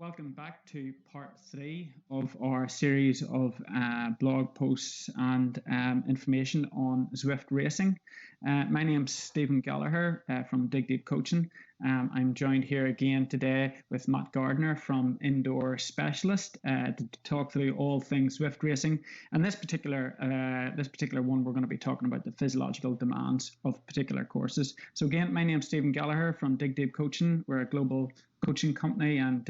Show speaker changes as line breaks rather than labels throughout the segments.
Welcome back to part three of our series of blog posts and information on Zwift racing. My name's Stephen Gallagher from Dig Deep Coaching. I'm joined here again today with Matt Gardiner from Indoor Specialist to talk through all things Zwift racing. And this particular one, we're going to be talking about the physiological demands of particular courses. So again, my name's Stephen Gallagher from Dig Deep Coaching. We're a global coaching company, and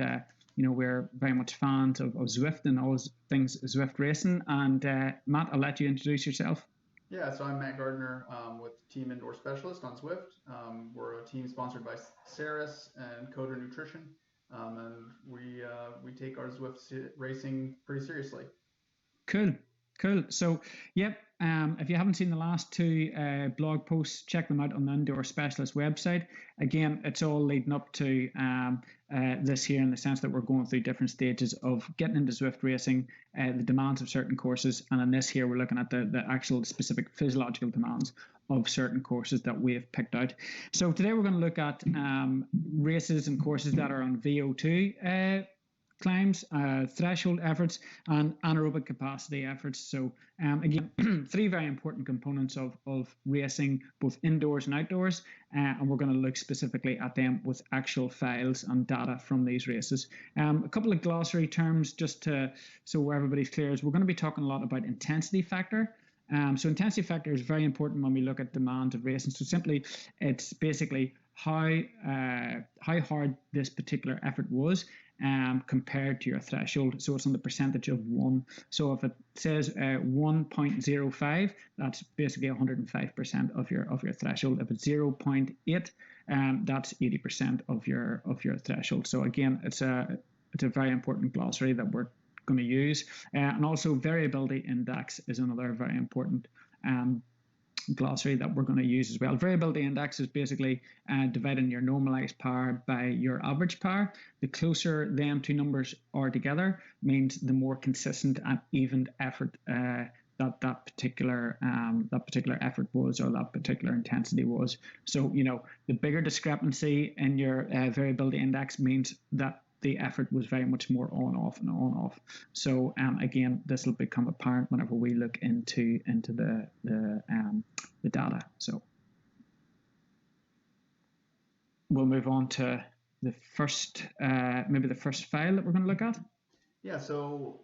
we're very much fans of Zwift and all things Zwift racing. And Matt, I'll let you introduce yourself.
Yeah, so I'm Matt Gardiner with Team Indoor Specialist on Zwift. We're a team sponsored by Ceres and Coder Nutrition, and we take our Zwift racing pretty seriously.
Cool. So, yep. If you haven't seen the last two blog posts, check them out on the Indoor Specialist website. Again, it's all leading up to this here, in the sense that we're going through different stages of getting into Zwift racing, the demands of certain courses, and in this here, we're looking at the actual specific physiological demands of certain courses that we have picked out. So today we're going to look at races and courses that are on VO2 climbs, threshold efforts, and anaerobic capacity efforts. So again, three very important components of racing, both indoors and outdoors, and we're going to look specifically at them with actual files and data from these races. A couple of glossary terms just so everybody's clear is we're going to be talking a lot about intensity factor. So intensity factor is very important when we look at demand of racing. So simply, it's basically how hard this particular effort was compared to your threshold. So it's on the percentage of 1. So if it says 1.05, that's basically 105% of your threshold. If it's 0.8, that's 80% of your threshold. So again, it's a very important glossary that we're going to use, and also variability index is another very important glossary that we're going to use as well. Variability index is basically dividing your normalized power by your average power. The closer them two numbers are together means the more consistent and even effort that particular effort was, or that particular intensity was. So the bigger discrepancy in your variability index means that the effort was very much more on off. So again, this will become apparent whenever we look into the data. So we'll move on to the first maybe the first file that we're going to look at.
Yeah. So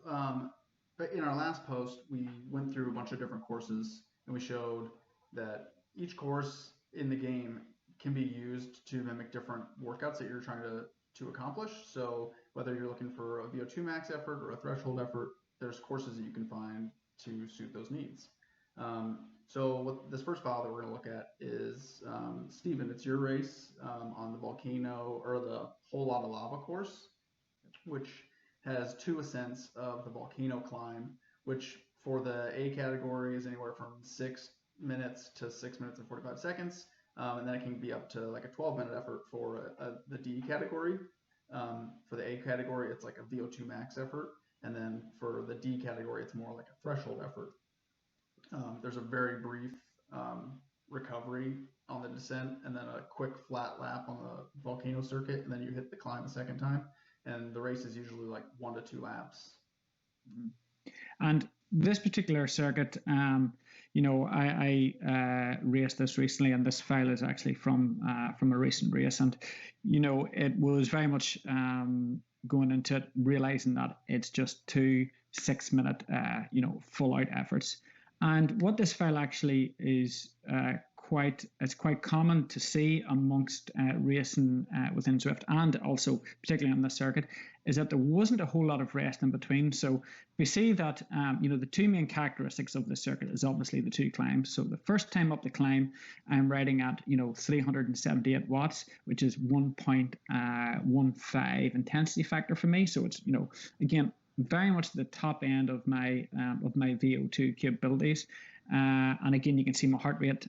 but in our last post, we went through a bunch of different courses, and we showed that each course in the game can be used to mimic different workouts that you're trying to accomplish. So whether you're looking for a VO2 max effort or a threshold effort, there's courses that you can find to suit those needs. So what this first file that we're going to look at is, Stephen, it's your race on the volcano, or the whole Lotta Lava course, which has 2 ascents of the volcano climb, which for the A category is anywhere from 6 minutes to 6 minutes and 45 seconds. And then it can be up to like a 12-minute effort for the D category. For the A category, it's like a VO2 max effort. And then for the D category, it's more like a threshold effort. There's a very brief recovery on the descent, and then a quick flat lap on the volcano circuit, and then you hit the climb a second time. And the race is usually like 1 to 2 laps.
And this particular circuit, I raced this recently, and this file is actually from a recent race, and it was very much going into it, realizing that it's just 2 6-minute full out efforts. And what this file actually is it's quite common to see amongst racing within Zwift, and also particularly on this circuit, is that there wasn't a whole lot of rest in between. So we see that the 2 main characteristics of the circuit is obviously the 2 climbs. So the first time up the climb, I'm riding at 378 watts, which is 1.15 intensity factor for me. So it's again very much the top end of my VO2 capabilities. And again, you can see my heart rate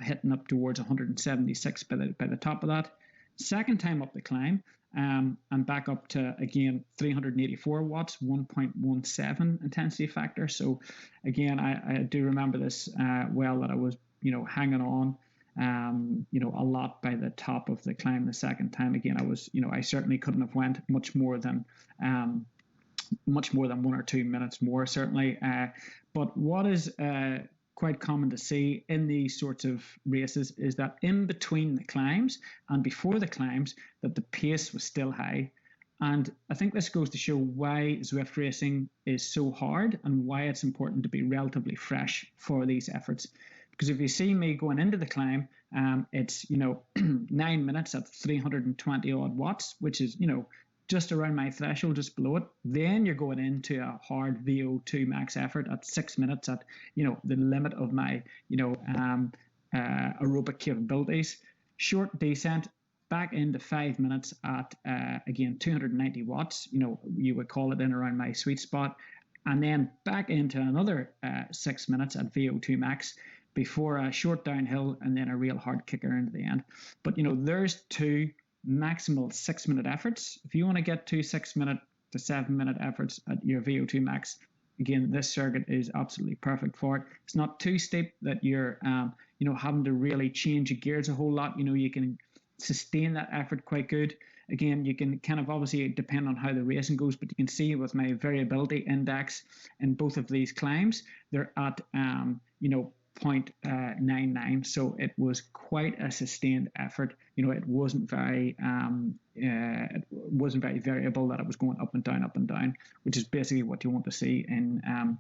hitting up towards 176 by the top of that. Second time up the climb, I'm back up to, again, 384 watts, 1.17 intensity factor. So again, I do remember this well, that I was hanging on a lot by the top of the climb the second time. Again, I certainly couldn't have went much more than 1 or 2 minutes more, certainly. But what is quite common to see in these sorts of races is that in between the climbs and before the climbs, that the pace was still high. And I think this goes to show why Zwift racing is so hard and why it's important to be relatively fresh for these efforts. Because if you see me going into the climb, it's 9 minutes at 320 odd watts, which is just around my threshold, just below it. Then you're going into a hard VO2 max effort at 6 minutes at the limit of my aerobic capabilities. Short descent back into 5 minutes at again 290 watts. You would call it in around my sweet spot, and then back into another 6 minutes at VO2 max before a short downhill and then a real hard kicker into the end. But there's two maximal 6 minute efforts. If you want to get 2 6 minute to 7 minute efforts at your VO2 max, again, this circuit is absolutely perfect for it. It's not too steep that you're having to really change your gears a whole lot. You can sustain that effort quite good. Again, you can kind of obviously depend on how the racing goes, but you can see with my variability index in both of these climbs, they're at 0.99. So it was quite a sustained effort. It wasn't very variable, that it was going up and down, which is basically what you want to see in a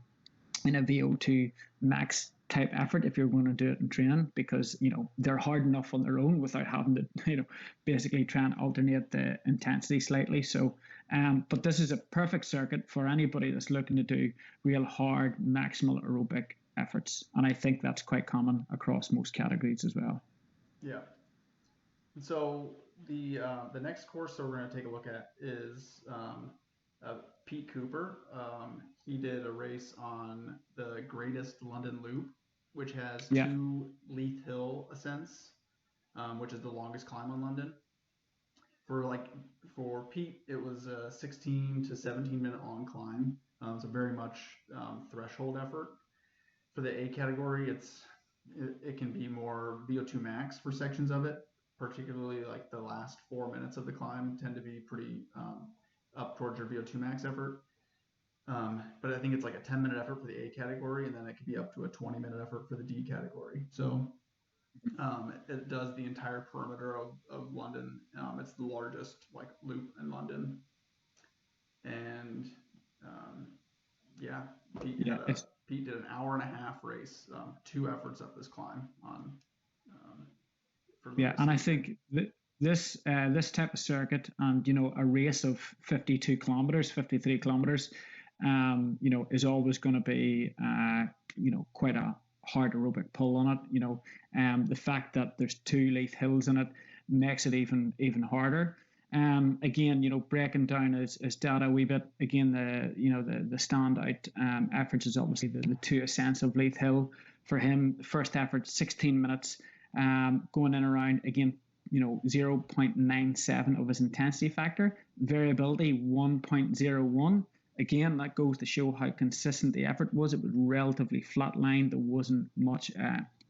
VO2 max type effort if you're going to do it in training, because they're hard enough on their own without having to basically try and alternate the intensity slightly. So but this is a perfect circuit for anybody that's looking to do real hard maximal aerobic efforts, and I think that's quite common across most categories as well.
Yeah. And so the next course that we're going to take a look at is Pete Cooper. He did a race on the Greatest London Loop, which has 2 Leith Hill ascents, which is the longest climb on London. For Pete, it was a 16 to 17 minute long climb. So very much threshold effort. For the A category, it can be more VO2 max for sections of it, particularly like the last 4 minutes of the climb tend to be pretty up towards your VO2 max effort. But I think it's like a 10-minute effort for the A category, and then it could be up to a 20-minute effort for the D category. So it does the entire perimeter of London. It's the largest loop in London, and Pete did an hour and a half race, 2 efforts up this climb on.
And I think this type of circuit and a race of 52 kilometers, 53 kilometers, is always going to be quite a hard aerobic pull on it. The fact that there's 2 Leith Hills in it makes it even harder. Again, breaking down his data a wee bit. Again, the standout efforts is obviously the 2 ascents of Leith Hill for him. The first effort, 16 minutes, going in around again, 0.97 of his intensity factor. Variability 1.01. Again, that goes to show how consistent the effort was. It was relatively flat line. There wasn't much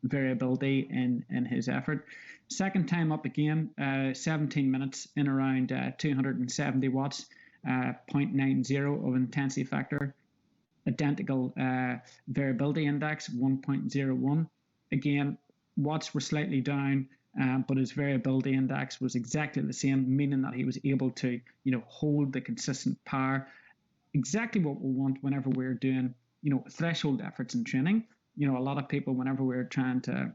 variability in his effort. Second time up again, 17 minutes in around 270 watts, 0.90 of intensity factor. Identical variability index, 1.01. Again, watts were slightly down, but his variability index was exactly the same, meaning that he was able to, hold the consistent power. Exactly what we want whenever we're doing, threshold efforts in training. A lot of people, whenever we're trying to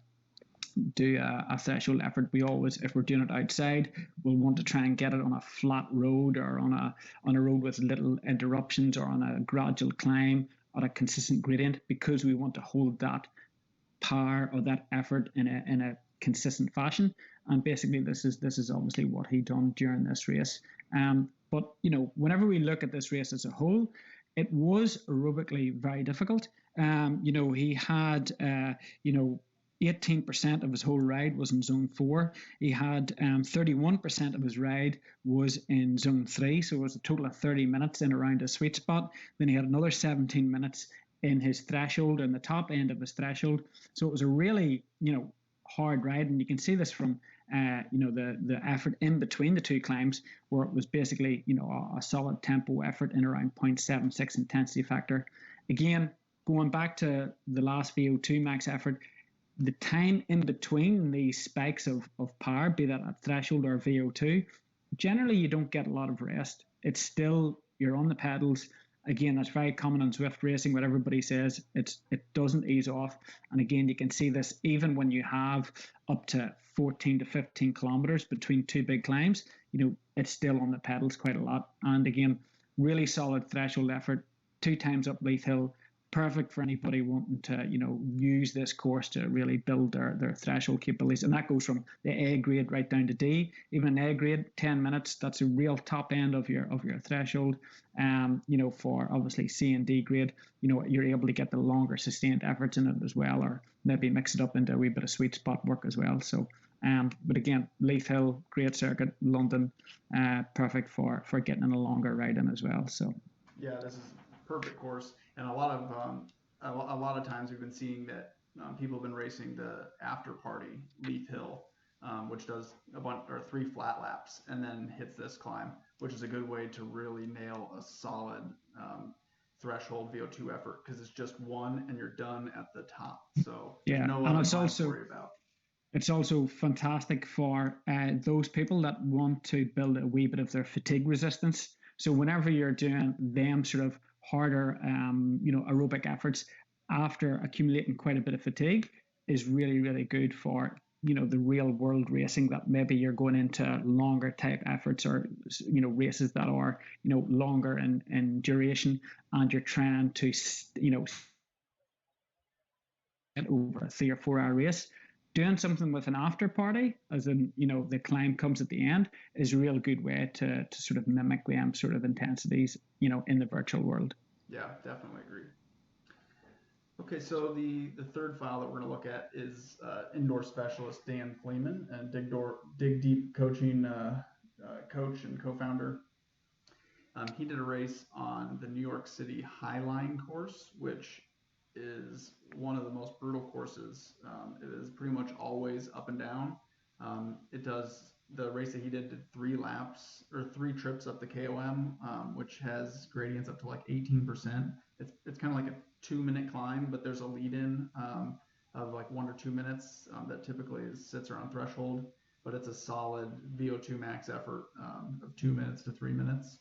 do a threshold effort, we always, if we're doing it outside, we'll want to try and get it on a flat road or on a road with little interruptions or on a gradual climb at a consistent gradient, because we want to hold that power or that effort in a consistent fashion. And basically, this is obviously what he done during this race. But whenever we look at this race as a whole, it was aerobically very difficult. He had 18% of his whole ride was in zone 4. He had 31% of his ride was in zone 3. So it was a total of 30 minutes in around his sweet spot. Then he had another 17 minutes in his threshold, in the top end of his threshold. So it was a really, hard ride, and you can see this from the effort in between the two climbs, where it was basically a solid tempo effort in around 0.76 intensity factor. Again, going back to the last VO2 max effort, the time in between these spikes of power, be that at threshold or VO2, generally you don't get a lot of rest. It's still, you're on the pedals. Again, that's very common in Zwift racing. What everybody says, it doesn't ease off. And again, you can see this even when you have up to 14 to 15 kilometers between two big climbs. It's still on the pedals quite a lot. And again, really solid threshold effort, 2 times up Leith Hill. Perfect for anybody wanting to, use this course to really build their threshold capabilities. And that goes from the A grade right down to D. Even an A grade, 10 minutes, that's a real top end of your threshold. For obviously C and D grade, you're able to get the longer sustained efforts in it as well, or maybe mix it up into a wee bit of sweet spot work as well. So, but again, Leith Hill, great circuit, London, perfect for getting in a longer ride in as well. So
yeah, this is a perfect course. And a lot of times we've been seeing that people have been racing the after party Leith Hill, which does 3 flat laps and then hits this climb, which is a good way to really nail a solid threshold VO2 effort, because it's just one and you're done at the top. So
yeah,
no other climb to worry about.
It's also fantastic for those people that want to build a wee bit of their fatigue resistance. So whenever you're doing them sort of harder, aerobic efforts after accumulating quite a bit of fatigue, is really, really good for, the real world racing, that maybe you're going into longer type efforts, or, races that are, longer in duration, and you're trying to, get over a 3 or 4 hour race. Doing something with an after party, as in, the climb comes at the end, is a real good way to sort of mimic them sort of intensities, in the virtual world.
Yeah, definitely agree. Okay, so the third file that we're going to look at is indoor specialist Dan Fleeman, and Dig Deep coaching coach and co-founder. He did a race on the New York City Highline course, which is one of the most brutal courses. It is pretty much always up and down. The race that he did 3 laps or 3 trips up the KOM, which has gradients up to like 18%. It's kind of like a 2-minute climb, but there's a lead-in of like 1 or 2 minutes that typically sits around threshold. But it's a solid VO2 max effort of 2 minutes to 3 minutes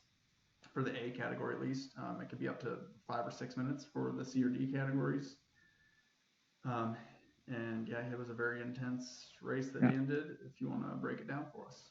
for the A category at least. It could be up to 5 or 6 minutes for the C or D categories. And yeah, it was a very intense race that Dan did. If you want to break it down for us.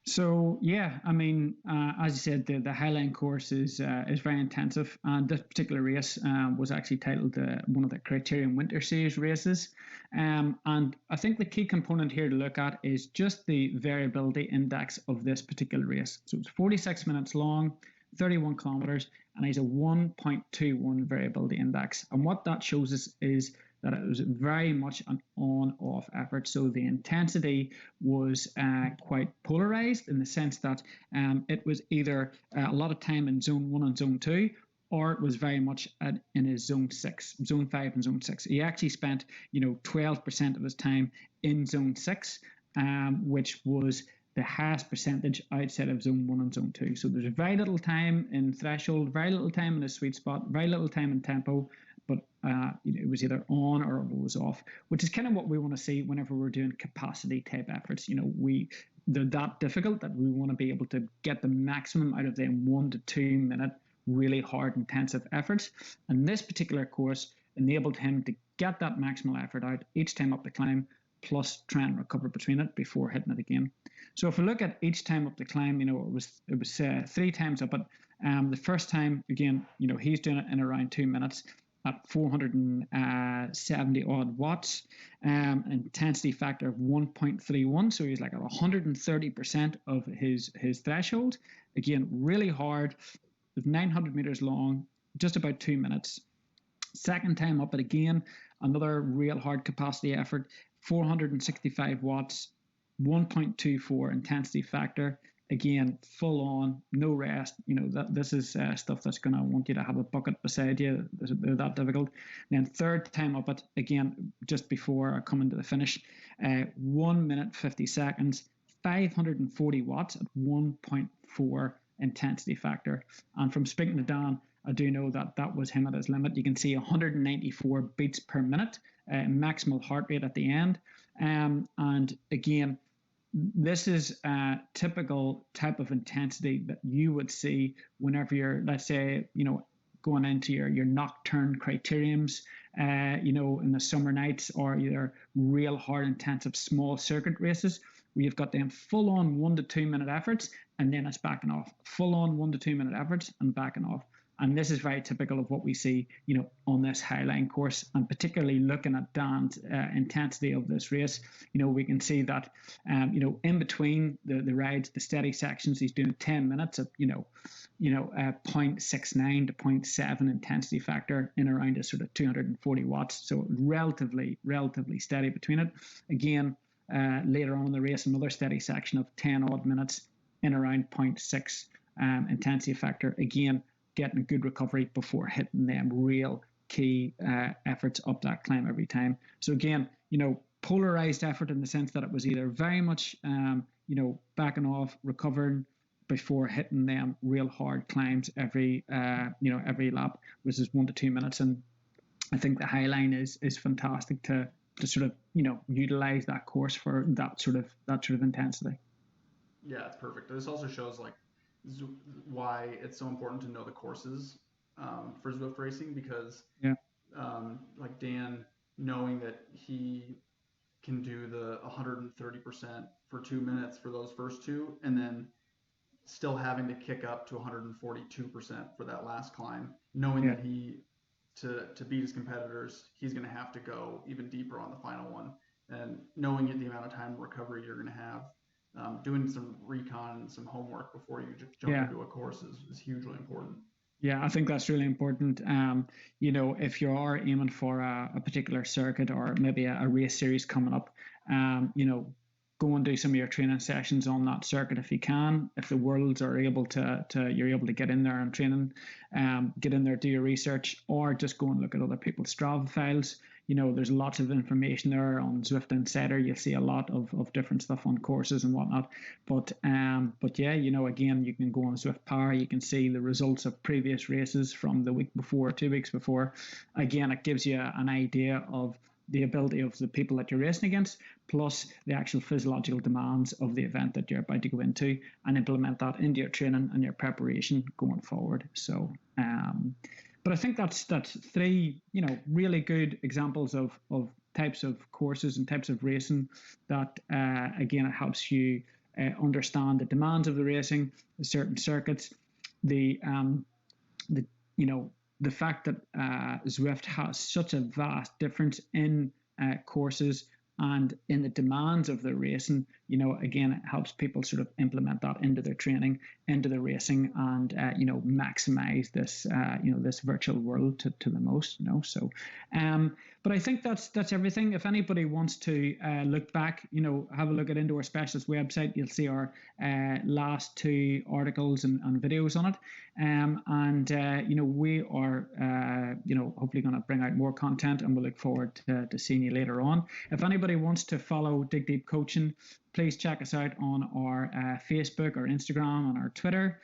So yeah, I mean, as you said, the Highline course is very intensive, and this particular race was actually titled one of the Criterium Winter Series races. And I think the key component here to look at is just the variability index of this particular race. So it's 46 minutes long, 31 kilometers, and it's a 1.21 variability index. And what that shows us is that it was very much an on-off effort. So the intensity was quite polarized, in the sense that it was either a lot of time in zone 1 and zone 2, or it was very much in his zone 6, zone 5 and zone 6. He actually spent 12% of his time in zone 6, which was the highest percentage outside of zone 1 and zone 2. So there's very little time in threshold, very little time in a sweet spot, very little time in tempo, but it was either on or it was off, which is kind of what we want to see whenever we're doing capacity type efforts. They're that difficult that we want to be able to get the maximum out of them 1 to 2 minute really hard intensive efforts. And this particular course enabled him to get that maximal effort out each time up the climb, plus try and recover between it before hitting it again. So if we look at each time up the climb, it was 3 times up it. The first time, again, he's doing it in around 2 minutes at 470 odd watts, intensity factor of 1.31. So he's like at 130% of his threshold. Again, really hard, 900 meters long, just about 2 minutes. Second time up it again, another real hard capacity effort, 465 watts, 1.24 intensity factor. Again, full on, no rest. This is stuff that's going to want you to have a bucket beside you. They're that difficult. And then third time up it, again, just before coming to the finish, 1 minute 50 seconds, 540 watts at 1.4 intensity factor. And from speaking to Dan, I do know that was him at his limit. You can see 194 beats per minute, maximal heart rate at the end. And again, this is a typical type of intensity that you would see whenever you're, let's say, going into your nocturne criteriums, in the summer nights, or either real hard, intensive small circuit races where you've got them full on 1 to 2 minute efforts and then it's backing off, full on 1 to 2 minute efforts and backing off. And this is very typical of what we see, on this Highline course, and particularly looking at Dan's intensity of this race. We can see that, in between the rides, the steady sections, he's doing 10 minutes at, 0.69 to 0.7 intensity factor in around a sort of 240 watts. So relatively steady between it. Again, later on in the race, another steady section of 10 odd minutes in around 0.6 intensity factor. Again, getting a good recovery before hitting them real key efforts up that climb every time. So again, polarized effort in the sense that it was either very much, backing off, recovering before hitting them real hard climbs every lap, which is 1 to 2 minutes. And I think the Highline is fantastic to sort of, utilize that course for that sort of intensity.
Yeah, it's perfect. This also shows why it's so important to know the courses for Zwift racing, because like Dan, knowing that he can do the 130% for 2 minutes for those first two, and then still having to kick up to 142% for that last climb, knowing that to beat his competitors, he's going to have to go even deeper on the final one, and knowing the amount of time recovery you're going to have. Doing some recon and some homework before you jump into a course is hugely important.
Yeah, I think that's really important. If you are aiming for a particular circuit or maybe a race series coming up, go and do some of your training sessions on that circuit if you can. If the worlds are able you're able to get in there and training, get in there, do your research, or just go and look at other people's Strava files. There's lots of information there on Zwift Insider. You'll see a lot of different stuff on courses and whatnot. But yeah, again, you can go on Zwift Power. You can see the results of previous races from the week before, 2 weeks before. Again, it gives you an idea of the ability of the people that you're racing against, plus the actual physiological demands of the event that you're about to go into, and implement that into your training and your preparation going forward. So, but I think that's 3, really good examples of types of courses and types of racing that, again, it helps you understand the demands of the racing, the certain circuits, the fact that Zwift has such a vast difference in courses and in the demands of the racing. Again, it helps people sort of implement that into their training, into the racing, and maximize this this virtual world to the most. So but I think that's everything. If anybody wants to look back, have a look at Indoor Specialist website, you'll see our last 2 articles and videos on it. We are hopefully going to bring out more content, and we'll look forward to seeing you later on. If anybody wants to follow Dig Deep Coaching, please check us out on our Facebook, our Instagram, and our Twitter.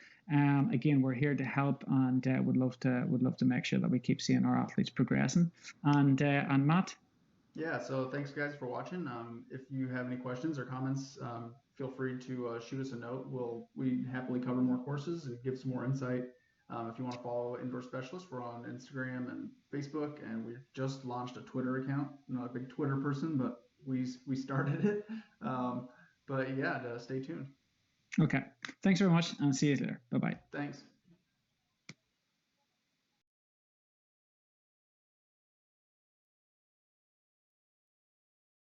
Again, we're here to help, and would love to make sure that we keep seeing our athletes progressing. And Matt.
Yeah, so thanks guys for watching. If you have any questions or comments, feel free to shoot us a note. We happily cover more courses and give some more insight. If you want to follow Indoor Specialist, we're on Instagram and Facebook, and we just launched a Twitter account. I'm not a big Twitter person, but we started it. But yeah, stay tuned.
Okay. Thanks very much, and see you later. Bye-bye.
Thanks.